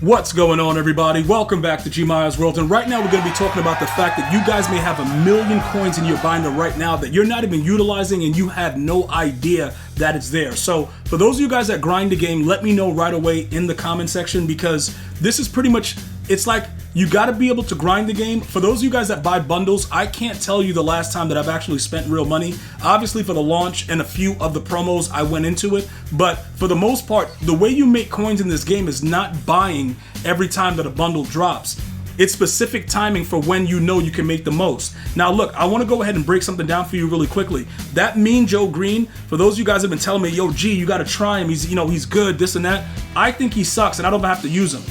What's going on, everybody? Welcome back to GmiasWorld, and right now we're going to be talking about the fact that you guys may have 1,000,000 coins in your binder right now that you're not even utilizing and you have no idea that it's there. So for those of you guys that grind the game, let me know right away in the comment section, because this is pretty much, it's like you got to be able to grind the game. For those of you guys that buy bundles, I can't tell you the last time that I've actually spent real money. Obviously for the launch and a few of the promos I went into it, but for the most part, the way you make coins in this game is not buying every time that a bundle drops. It's specific timing for when you know you can make the most. Now look, I want to go ahead and break something down for you really quickly. That Mean Joe Green, for those of you guys have been telling me, yo G, you got to try him, he's good, this and that. I think he sucks and I don't have to use him.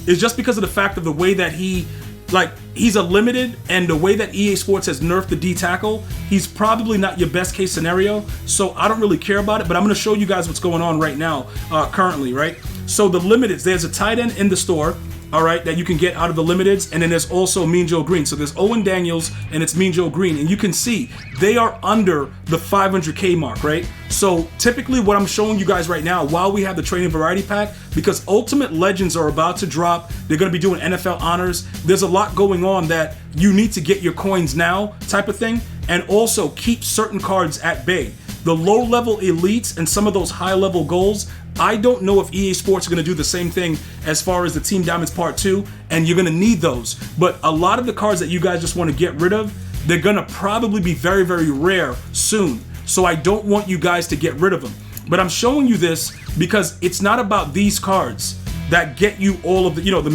It's just because of the fact of the way that he's a limited, and the way that EA Sports has nerfed the D tackle, he's probably not your best case scenario, so I don't really care about it, but I'm going to show you guys what's going on right now, currently, right? So the limiteds, there's a tight end in the store, all right, that you can get out of the limiteds, and then there's also Mean Joe Green. So there's Owen Daniels and it's Mean Joe Green, and you can see they are under the 500K mark, right? So typically what I'm showing you guys right now, while we have the training variety pack, because Ultimate Legends are about to drop, they're going to be doing NFL honors, there's a lot going on that you need to get your coins now type of thing, and also keep certain cards at bay. The low-level elites and some of those high-level goals, I don't know if EA Sports are going to do the same thing as far as the Team Diamonds Part 2, and you're going to need those. But a lot of the cards that you guys just want to get rid of, they're going to probably be very, very rare soon. So I don't want you guys to get rid of them. But I'm showing you this because it's not about these cards that get you all of the, the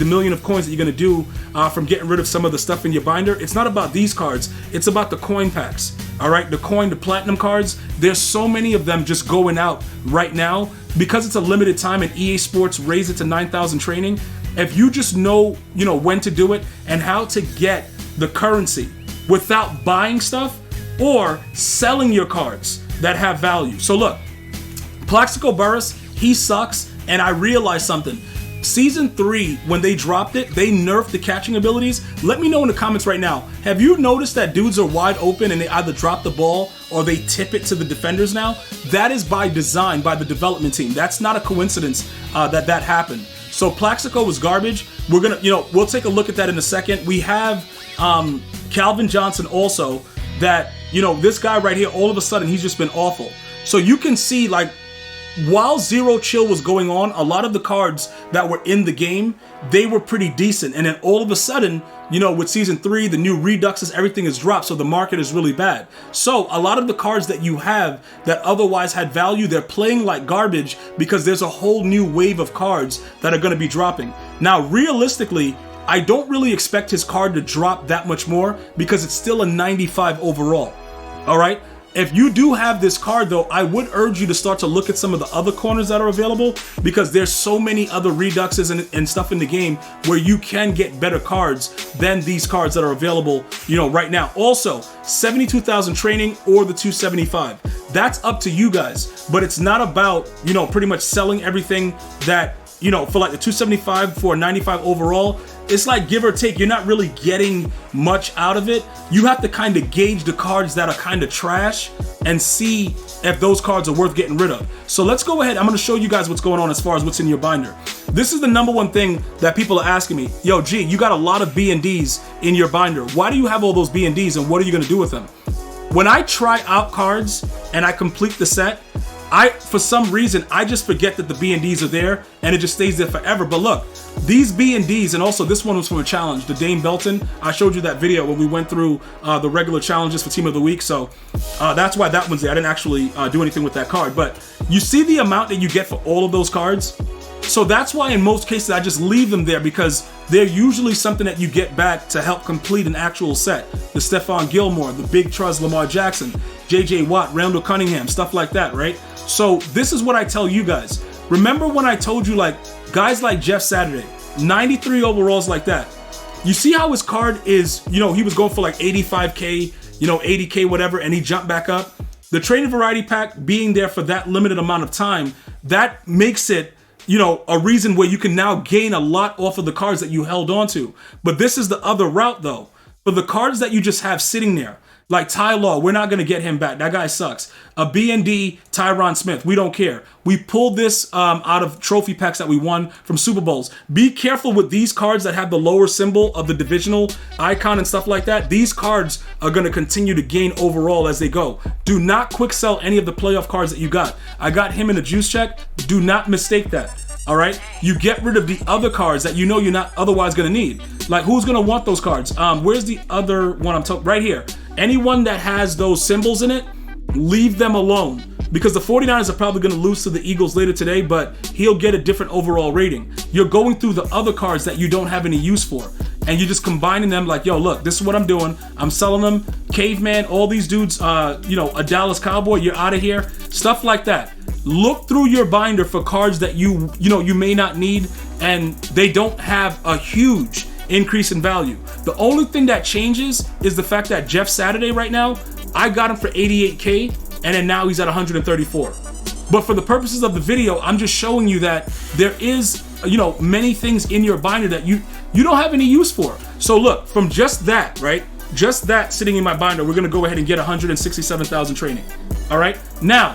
million of coins that you're going to do from getting rid of some of the stuff in your binder. It's not about these cards. It's about the coin packs. All right, the platinum cards. There's so many of them just going out right now because it's a limited time and EA Sports raised it to 9,000 training. If you just know, when to do it and how to get the currency without buying stuff or selling your cards that have value. So look, Plaxico Burress, he sucks, and I realized something. Season 3, when they dropped it, they nerfed the catching abilities. Let me know in the comments right now. Have you noticed that dudes are wide open and they either drop the ball or they tip it to the defenders now? That is by design, by the development team. That's not a coincidence that happened. So Plaxico was garbage. We're gonna, we'll take a look at that in a second. We have Calvin Johnson also, that, this guy right here, all of a sudden, he's just been awful. So you can see, like, while Zero Chill was going on, a lot of the cards that were in the game, they were pretty decent. And then all of a sudden, with Season 3, the new Reduxes, everything is dropped, so the market is really bad. So a lot of the cards that you have that otherwise had value, they're playing like garbage because there's a whole new wave of cards that are going to be dropping. Now, realistically, I don't really expect his card to drop that much more because it's still a 95 overall. All right? If you do have this card, though, I would urge you to start to look at some of the other corners that are available, because there's so many other reduxes and stuff in the game where you can get better cards than these cards that are available, right now. Also, 72,000 training or the 275. That's up to you guys, but it's not about, pretty much selling everything that, for like the 275 for a 95 overall. It's like give or take, you're not really getting much out of it. You have to kind of gauge the cards that are kind of trash and see if those cards are worth getting rid of. So let's go ahead. I'm going to show you guys what's going on as far as what's in your binder. This is the number one thing that people are asking me. Yo, G, you got a lot of B&Ds in your binder. Why do you have all those B&Ds and what are you going to do with them? When I try out cards and I complete the set, for some reason, I just forget that the B&Ds are there and it just stays there forever. But look, these B&Ds, and also this one was from a challenge, the Dame Belton. I showed you that video when we went through the regular challenges for Team of the Week. So that's why that one's there. I didn't actually do anything with that card. But you see the amount that you get for all of those cards? So that's why in most cases I just leave them there, because they're usually something that you get back to help complete an actual set. The Stephon Gilmore, the Big Truz Lamar Jackson, JJ Watt, Randall Cunningham, stuff like that, right? So this is what I tell you guys. Remember when I told you, like, guys like Jeff Saturday, 93 overalls like that. You see how his card is, he was going for like 85K, 80K, whatever, and he jumped back up. The training variety pack being there for that limited amount of time, that makes it, a reason where you can now gain a lot off of the cards that you held on to. But this is the other route, though. For the cards that you just have sitting there, Like Ty Law, we're not going to get him back. That guy sucks. A BND, Tyron Smith, we don't care. We pulled this out of trophy packs that we won from Super Bowls. Be careful with these cards that have the lower symbol of the divisional icon and stuff like that. These cards are going to continue to gain overall as they go. Do not quick sell any of the playoff cards that you got. I got him in a juice check. Do not mistake that. All right, you get rid of the other cards that you know you're not otherwise going to need. Like, who's going to want those cards? Where's the other one I'm talking? Right here. Anyone that has those symbols in it, leave them alone, because the 49ers are probably going to lose to the Eagles later today, but he'll get a different overall rating. You're going through the other cards that you don't have any use for, and you're just combining them like, yo, look, this is what I'm doing. I'm selling them. Caveman, all these dudes, you know, a Dallas Cowboy, you're out of here. Stuff like that. Look through your binder for cards that you may not need, and they don't have a huge increase in value. The only thing that changes is the fact that Jeff Saturday right now, I got him for 88K, and then now he's at 134. But for the purposes of the video, I'm just showing you that there is, you know, many things in your binder that you don't have any use for. So look, from just that, right? Just that sitting in my binder, we're gonna go ahead and get 167,000 training. All right, now,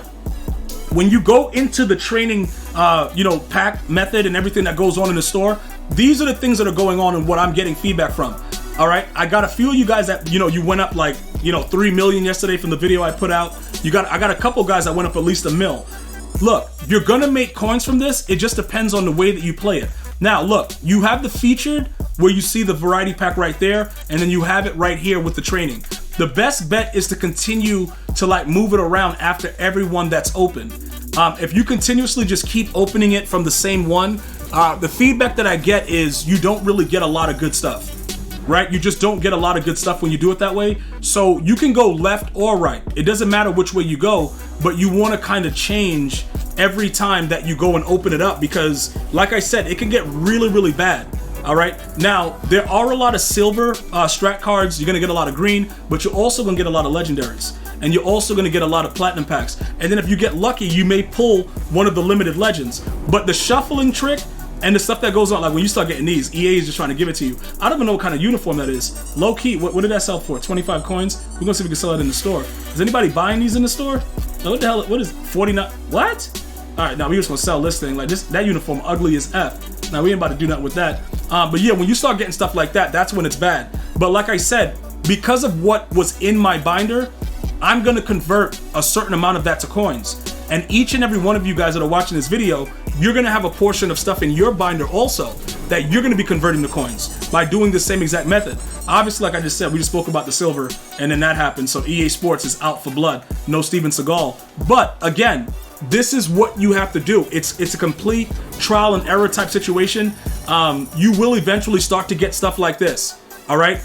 when you go into the training, pack method and everything that goes on in the store, these are the things that are going on and what I'm getting feedback from. All right, I got a few of you guys that, you went up like, 3 million yesterday from the video I put out. I got a couple guys that went up at least 1 mil. Look, you're gonna make coins from this. It just depends on the way that you play it. Now, look, you have the featured where you see the variety pack right there, and then you have it right here with the training. The best bet is to continue to like move it around after every one that's open. If you continuously just keep opening it from the same one, the feedback that I get is you don't really get a lot of good stuff, right? You just don't get a lot of good stuff when you do it that way. So you can go left or right. It doesn't matter which way you go, but you want to kind of change every time that you go and open it up, because like I said, it can get really, really bad. All right, now there are a lot of silver strat cards. You're gonna get a lot of green, but you're also gonna get a lot of legendaries, and you're also gonna get a lot of platinum packs. And then if you get lucky, you may pull one of the limited legends. But the shuffling trick and the stuff that goes on, like when you start getting these, EA is just trying to give it to you. I don't even know what kind of uniform that is. Low key, what did that sell for? 25 coins. We're gonna see if we can sell it in the store. Is anybody buying these in the store? What the hell? What is 49? What? All right, now we just gonna sell this thing. Like that uniform ugly as F. Now we ain't about to do nothing with that. But yeah, when you start getting stuff like that, that's when it's bad. But like I said, because of what was in my binder, I'm gonna convert a certain amount of that to coins. And each and every one of you guys that are watching this video, you're gonna have a portion of stuff in your binder also that you're gonna be converting to coins by doing the same exact method. Obviously, like I just said, we just spoke about the silver, and then that happened. So EA Sports is out for blood. No Steven Seagal. But again, this is what you have to do. It's a complete trial and error type situation. You will eventually start to get stuff like this. All right.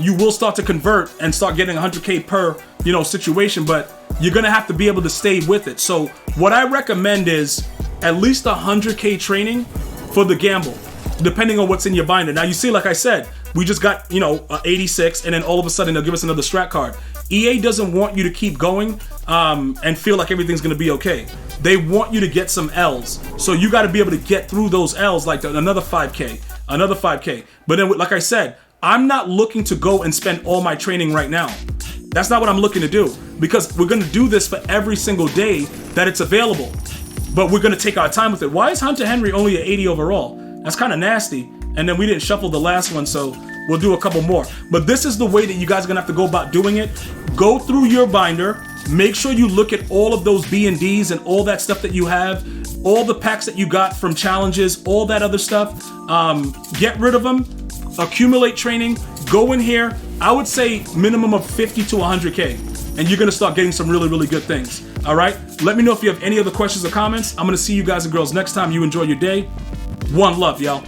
You will start to convert and start getting 100K per, situation, but you're going to have to be able to stay with it. So what I recommend is at least 100K training for the gamble, depending on what's in your binder. Now you see, like I said, we just got, 86, and then all of a sudden they'll give us another strat card. EA doesn't want you to keep going and feel like everything's going to be okay. They want you to get some L's. So you got to be able to get through those L's, like another 5K, another 5K. But then, like I said, I'm not looking to go and spend all my training right now. That's not what I'm looking to do, because we're going to do this for every single day that it's available. But we're going to take our time with it. Why is Hunter Henry only at 80 overall? That's kind of nasty. And then we didn't shuffle the last one, so we'll do a couple more. But this is the way that you guys are gonna have to go about doing it. Go through your binder, make sure you look at all of those B&Ds and all that stuff that you have, all the packs that you got from challenges, all that other stuff. Get rid of them, accumulate training, go in here. I would say minimum of 50 to 100K, and you're gonna start getting some really, really good things. All right, let me know if you have any other questions or comments. I'm gonna see you guys and girls next time. You enjoy your day. One love, y'all.